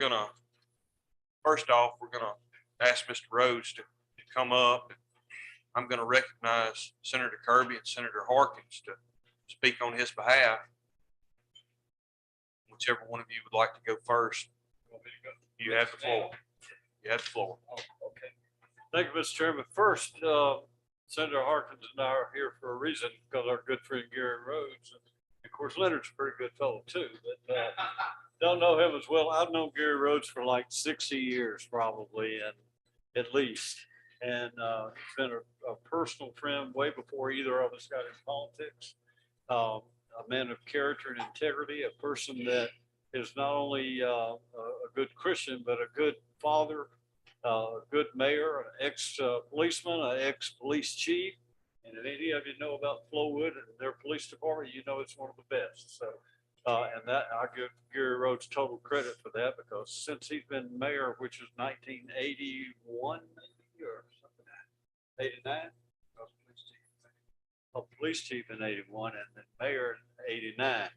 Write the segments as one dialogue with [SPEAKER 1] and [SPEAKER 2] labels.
[SPEAKER 1] gonna, first off, we're gonna ask Mr. Rhodes to come up. I'm gonna recognize Senator Kirby and Senator Harkins to speak on his behalf. Whichever one of you would like to go first. You have the floor. You have the floor.
[SPEAKER 2] Oh, okay. Thank you, Mr. Chairman. First, Senator Harkins and I are here for a reason, because our good friend Gary Rhodes, and of course Leonard's a pretty good fellow too, but don't know him as well. I've known Gary Rhodes for like 60 years probably, and at least. And he's been a personal friend way before either of us got in politics. A man of character and integrity, a person that is not only a good Christian, but a good father, a good mayor, an ex-policeman, an ex-police chief. And if any of you know about Flowood and their police department, you know it's one of the best. So, and that I give Gary Rhodes total credit for that, because since he's been mayor, which is 1981 maybe, or something, 89? Police chief in 81 and then mayor in 89.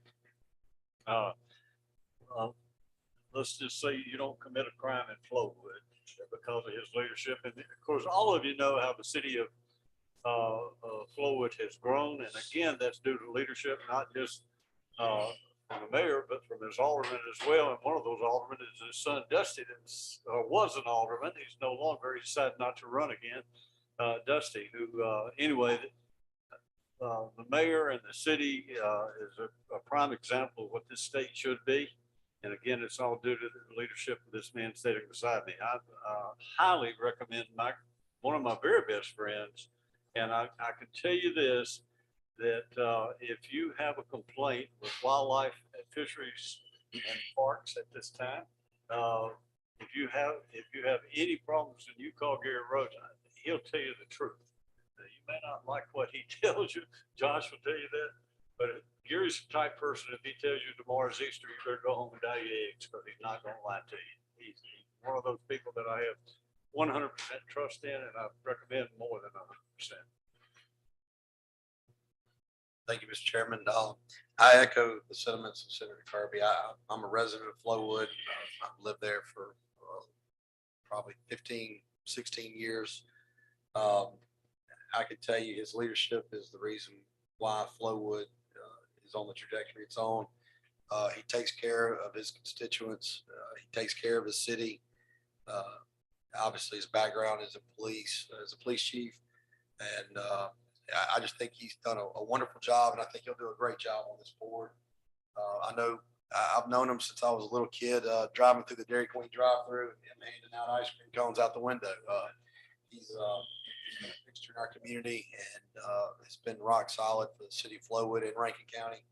[SPEAKER 2] Let's just say you don't commit a crime in Flowood because of his leadership. And of course, all of you know how the city of Flowood has grown. And again, that's due to leadership, not just from the mayor, but from his alderman as well. And one of those aldermen is his son, Dusty, that was an alderman. He's no longer, he decided not to run again. Dusty, who anyway, the mayor and the city is a prime example of what this state should be. And again, it's all due to the leadership of this man sitting beside me. I highly recommend one of my very best friends. And I can tell you this, that if you have a complaint with wildlife at Fisheries and Parks at this time, if you have any problems and you call Gary Rhodes, he'll tell you the truth. You may not like what he tells you. Josh will tell you that, but Gary's the type person, if he tells you tomorrow's Easter, you better go home and dye your eggs, because he's not going to lie to you. He's one of those people that I have 100% trust in, and I recommend more than 100%.
[SPEAKER 3] Thank you, Mr. Chairman. I echo the sentiments of Senator Kirby. I'm a resident of Flowood. I've lived there for probably 15, 16 years. I could tell you his leadership is the reason why Flowood is on the trajectory it's on. He takes care of his constituents. He takes care of his city. Obviously, his background is in police, as a police chief. And I just think he's done a wonderful job, and I think he'll do a great job on this board. I know I've known him since I was a little kid, driving through the Dairy Queen drive-through and handing out ice cream cones out the window. He's been a fixture in our community, and it's been rock solid for the city of Flowood and Rankin County,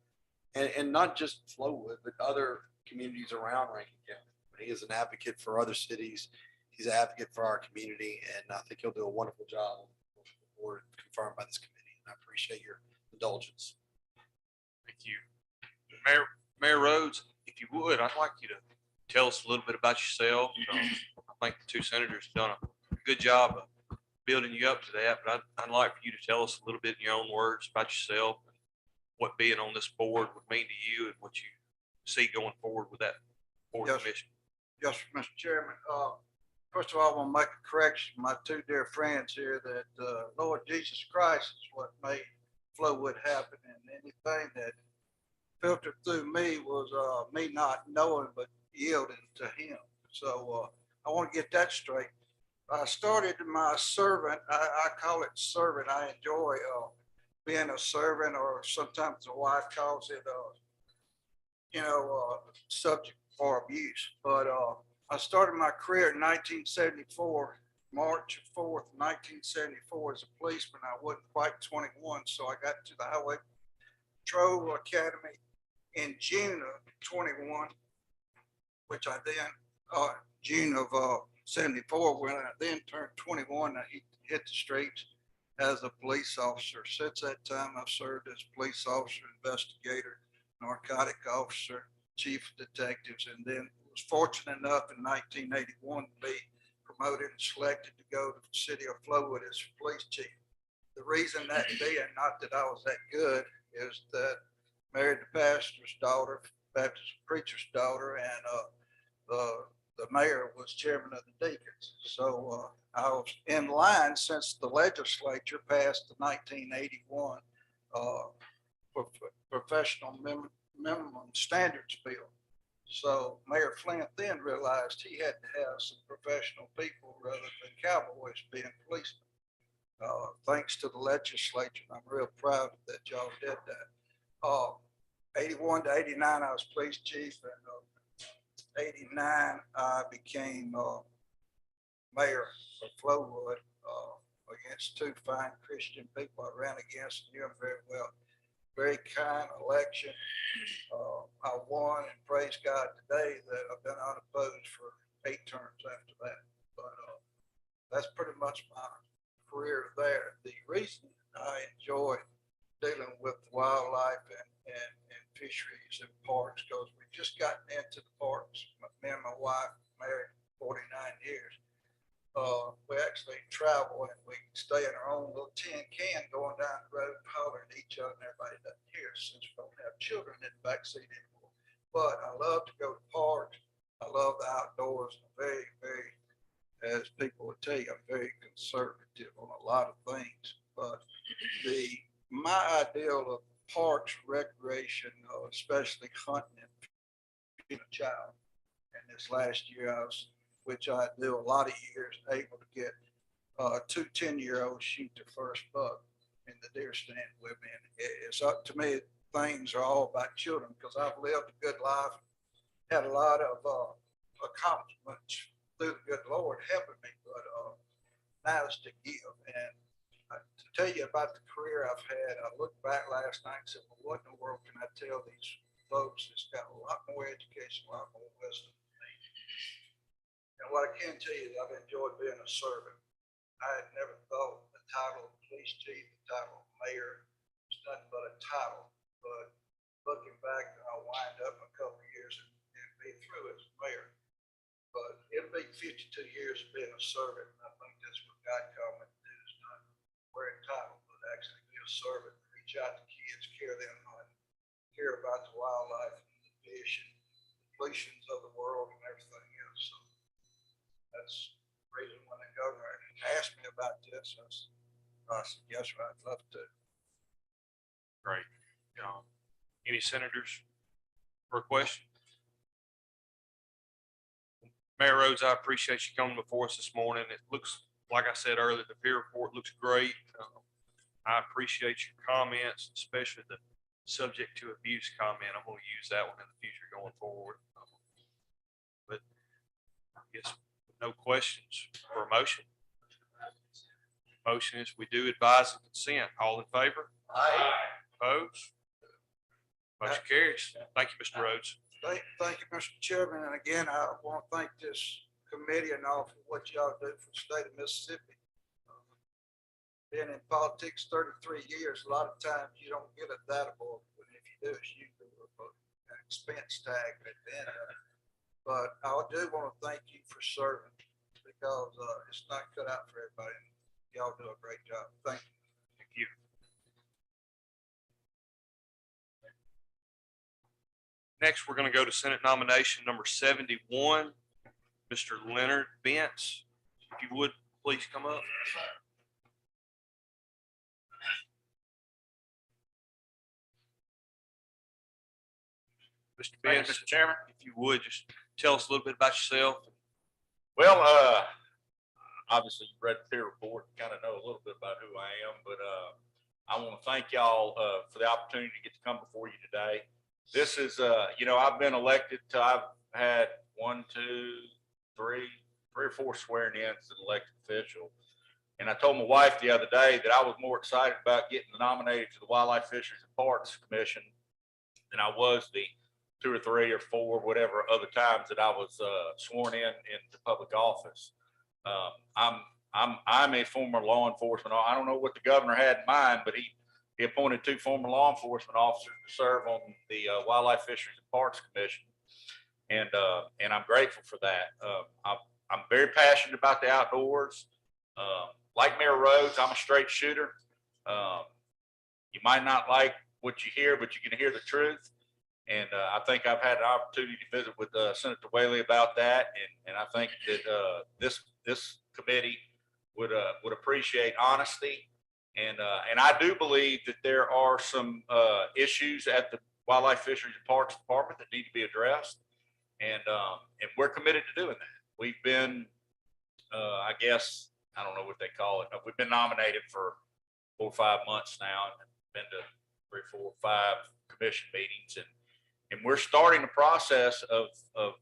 [SPEAKER 3] and not just Flowood, but other communities around Rankin County. He is an advocate for other cities. He's an advocate for our community, and I think he'll do a wonderful job on the board confirmed by this committee. And I appreciate your indulgence.
[SPEAKER 1] Thank you. Mayor Rhodes, if you would, I'd like you to tell us a little bit about yourself. I think the two senators have done a good job of building you up to that, but I'd like for you to tell us a little bit in your own words about yourself, what being on this board would mean to you, and what you see going forward with that board commission.
[SPEAKER 4] Yes, Mr. Chairman. First of all, I want to make a correction. My two dear friends here, that Lord Jesus Christ is what made Flowood happen, and anything that filtered through me was me not knowing but yielding to him. So I want to get that straight. I started my servant. I call it servant. I enjoy being a servant, or sometimes the wife calls it, subject for abuse. But I started my career in 1974, March 4th, 1974, as a policeman. I wasn't quite 21, so I got to the Highway Patrol Academy in June of 21, which I then, June of 74, when I then turned 21, I hit the streets as a police officer. Since that time, I've served as police officer, investigator, narcotic officer, chief of detectives, and then was fortunate enough in 1981 to be promoted and selected to go to the city of Flowood as police chief. The reason that being, not that I was that good, is that I married the pastor's daughter, Baptist preacher's daughter, and mayor was chairman of the deacons. So I was in line since the legislature passed the 1981 professional minimum standards bill. So Mayor Flint then realized he had to have some professional people rather than cowboys being policemen. Thanks to the legislature, I'm real proud that y'all did that. 81 to 89, I was police chief, and 89, I became mayor of Flowood against two fine Christian people I ran against, knew them very well. Very kind election. I won, and praise God today that I've been unopposed for 8 terms after that. But that's pretty much my career there. The reason I enjoy dealing with wildlife and fisheries and parks, because we just gotten into the parks. Me and my wife married 49 years. We actually travel and we stay in our own little tin can going down the road, hollering at each other, and everybody doesn't hear us since we don't have children in the backseat anymore. But I love to go to parks. I love the outdoors. I'm very, very, as people would tell you, I'm very conservative on a lot of things. But my ideal of parks, recreation, especially hunting and being a child. And this last year I was, which I do a lot of years, able to get 2 10-year-olds shoot their first buck in the deer stand with me. And it's up to me. Things are all about children because I've lived a good life, had a lot of accomplishments through the good Lord helping me, but now it's to give. And to tell you about the career I've had, I looked back last night and said, well, what in the world can I tell these folks that's got a lot more education, a lot more wisdom? And what I can tell you is I've enjoyed being a servant. I had never thought the title of police chief, the title of mayor, was nothing but a title. But looking back, I'll wind up a couple of years and be through as mayor. But it'll be 52 years of being a servant. And I think that's what God called me to do, is not wear a title, but actually be a servant, reach out to kids, care them, care about the wildlife and the fish and the pollutions of the world and everything else. So that's the reason when the governor asked me about this, I said, yes, sir, I'd love to.
[SPEAKER 1] Great. Any senators for a question? Mayor Rhodes, I appreciate you coming before us this morning. It looks, like I said earlier, the peer report looks great. I appreciate your comments, especially the subject to abuse comment. I'm going to use that one in the future going forward. But I guess no questions for a motion. Motion is we do advise and consent. All in favor?
[SPEAKER 3] Aye.
[SPEAKER 1] Opposed? Motion carries. Thank you, Mr. Rhodes.
[SPEAKER 4] Thank you, Mr. Chairman. And again, I want to thank this committee and all for what y'all do for the state of Mississippi. Been in politics 33 years. A lot of times you don't get a data board, but if you do, it's usually an expense tag at the end of it. But I do want to thank you for serving because it's not cut out for everybody. Y'all do a great job. Thank you.
[SPEAKER 1] Thank you. Next, we're going to go to Senate nomination number 71, Mr. Leonard Bentz. If you would, please come up. Mr.
[SPEAKER 5] Thank
[SPEAKER 1] Bentz,
[SPEAKER 5] you, Mr. Chairman.
[SPEAKER 1] if you would, just tell us a little bit about yourself.
[SPEAKER 5] Well, obviously you read the peer report, kind of know a little bit about who I am, but I want to thank y'all for the opportunity to get to come before you today. This is, I've been elected to, I've had 1, 2, 3 or 4 swearing in as an elected official. And I told my wife the other day that I was more excited about getting nominated to the Wildlife, Fisheries and Parks Commission than I was the 2 or 3 or 4, whatever other times that I was sworn in into public office. I'm a former law enforcement. I don't know what the governor had in mind, but he appointed 2 former law enforcement officers to serve on the Wildlife, Fisheries and Parks Commission, and I'm grateful for that. I'm very passionate about the outdoors. Like Mayor Rhodes, I'm a straight shooter. You might not like what you hear, but you can hear the truth. And I think I've had an opportunity to visit with Senator Whaley about that, and I think that this committee would appreciate honesty, and I do believe that there are some issues at the Wildlife, Fisheries, and Parks Department that need to be addressed, and we're committed to doing that. We've been, I guess, I don't know what they call it. We've been nominated for 4 or 5 months now, and been to 3, 4, 5 commission meetings, and we're starting the process of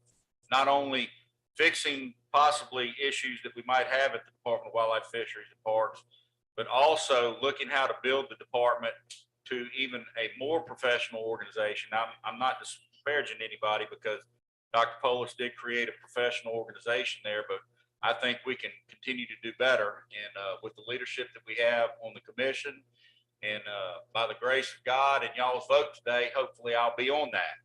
[SPEAKER 5] not only fixing possibly issues that we might have at the Department of Wildlife, Fisheries, and Parks, but also looking how to build the department to even a more professional organization. I'm not disparaging anybody, because Dr. Polis did create a professional organization there, but I think we can continue to do better. And with the leadership that we have on the commission, and by the grace of God and y'all's vote today, hopefully I'll be on that.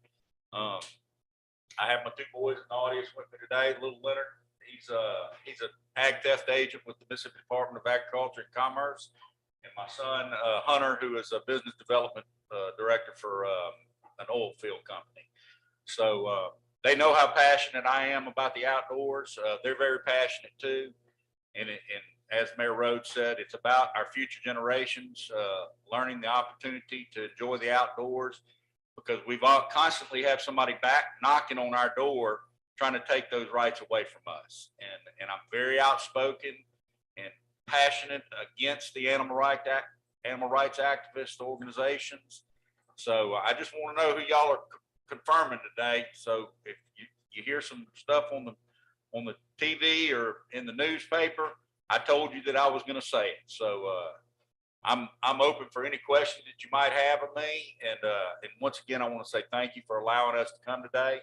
[SPEAKER 5] I have my 2 boys in the audience with me today. Little Leonard, he's an ag theft agent with the Mississippi Department of Agriculture and Commerce, and my son Hunter, who is a business development director for an oil field company. So they know how passionate I am about the outdoors. They're very passionate too, and as Mayor Rhodes said, it's about our future generations learning the opportunity to enjoy the outdoors, because we've all constantly have somebody back knocking on our door trying to take those rights away from us. And I'm very outspoken and passionate against the animal rights activist organizations. So I just want to know who y'all are confirming today. So if you hear some stuff on the TV or in the newspaper, I told you that I was going to say it. So I'm open for any questions that you might have of me. And once again, I want to say thank you for allowing us to come today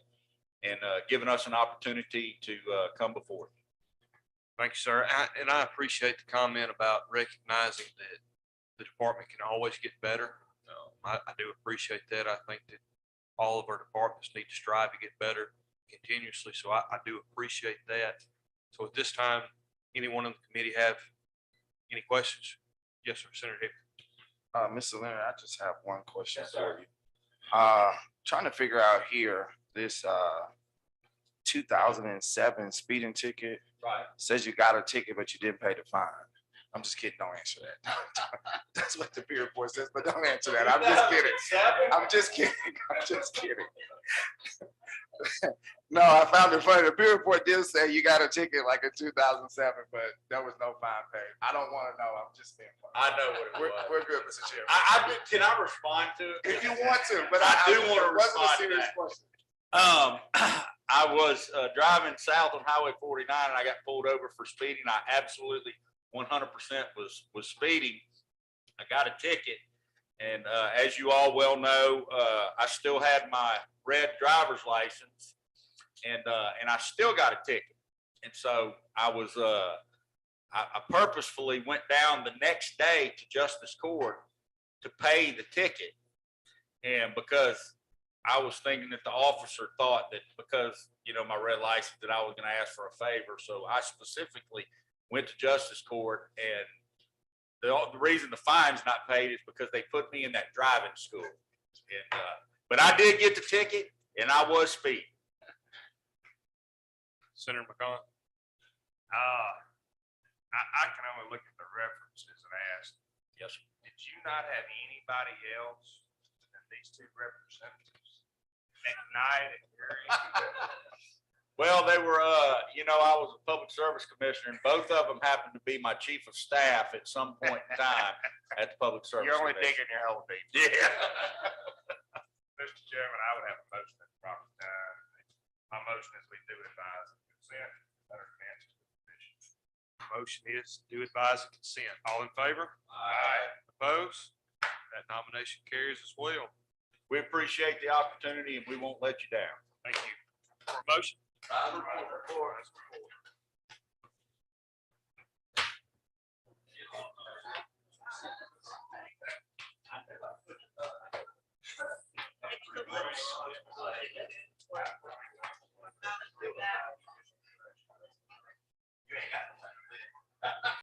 [SPEAKER 5] and giving us an opportunity to come before you.
[SPEAKER 1] Thank you, sir. And I appreciate the comment about recognizing that the department can always get better. I do appreciate that. I think that all of our departments need to strive to get better continuously. So I do appreciate that. So at this time, anyone on the committee have any questions? Yes, sir, Senator Hicks.
[SPEAKER 6] Mr. Leonard, I just have one question
[SPEAKER 5] Yes,
[SPEAKER 6] for
[SPEAKER 5] sir.
[SPEAKER 6] you. Trying to figure out here, this 2007 speeding ticket
[SPEAKER 5] Right.
[SPEAKER 6] says you got a ticket, but you didn't pay the fine. I'm just kidding. Don't answer that. That's what the peer report says, but don't answer that. I'm just kidding. I'm just kidding. I'm just kidding. No, I found it funny. The peer report did say you got a ticket like in 2007, but there was no fine paid. I don't want to know. I'm just being funny.
[SPEAKER 5] I know what it was.
[SPEAKER 6] We're good, Mr. Chairman.
[SPEAKER 5] Can I respond to it?
[SPEAKER 6] If you want to, but
[SPEAKER 5] I do want to
[SPEAKER 6] it wasn't
[SPEAKER 5] respond
[SPEAKER 6] a
[SPEAKER 5] to
[SPEAKER 6] serious
[SPEAKER 5] that.
[SPEAKER 6] question.
[SPEAKER 5] I was driving south on Highway 49, and I got pulled over for speeding. I absolutely 100% was speeding. I got a ticket, and as you all well know, I still had my red driver's license, and I still got a ticket. And so I was I purposefully went down the next day to Justice Court to pay the ticket, and because I was thinking that the officer thought that because, you know, my red license, that I was going to ask for a favor. So I specifically went to Justice Court, and the reason the fine's not paid is because they put me in that driving school. And, but I did get the ticket, and I was speeding.
[SPEAKER 1] Senator McCollum.
[SPEAKER 7] I can only look at the references and ask,
[SPEAKER 5] Yes, sir.
[SPEAKER 7] did you not have anybody else than these 2 representatives at night at hearing?
[SPEAKER 5] Well, they were, you know, I was a public service commissioner, and both of them happened to be my chief of staff at some point in time at the public service.
[SPEAKER 7] You're only
[SPEAKER 5] Commission.
[SPEAKER 7] digging your hole deep.
[SPEAKER 5] Yeah.
[SPEAKER 7] Mr. Chairman, I would have a motion at the proper time. My motion is we do advise and consent. Better answer to the commission.
[SPEAKER 1] Motion is to advise and consent. All in favor?
[SPEAKER 7] Aye.
[SPEAKER 1] Opposed? That nomination carries as well.
[SPEAKER 5] We appreciate the opportunity, and we won't let you down.
[SPEAKER 1] Thank you. For a motion.
[SPEAKER 7] Report.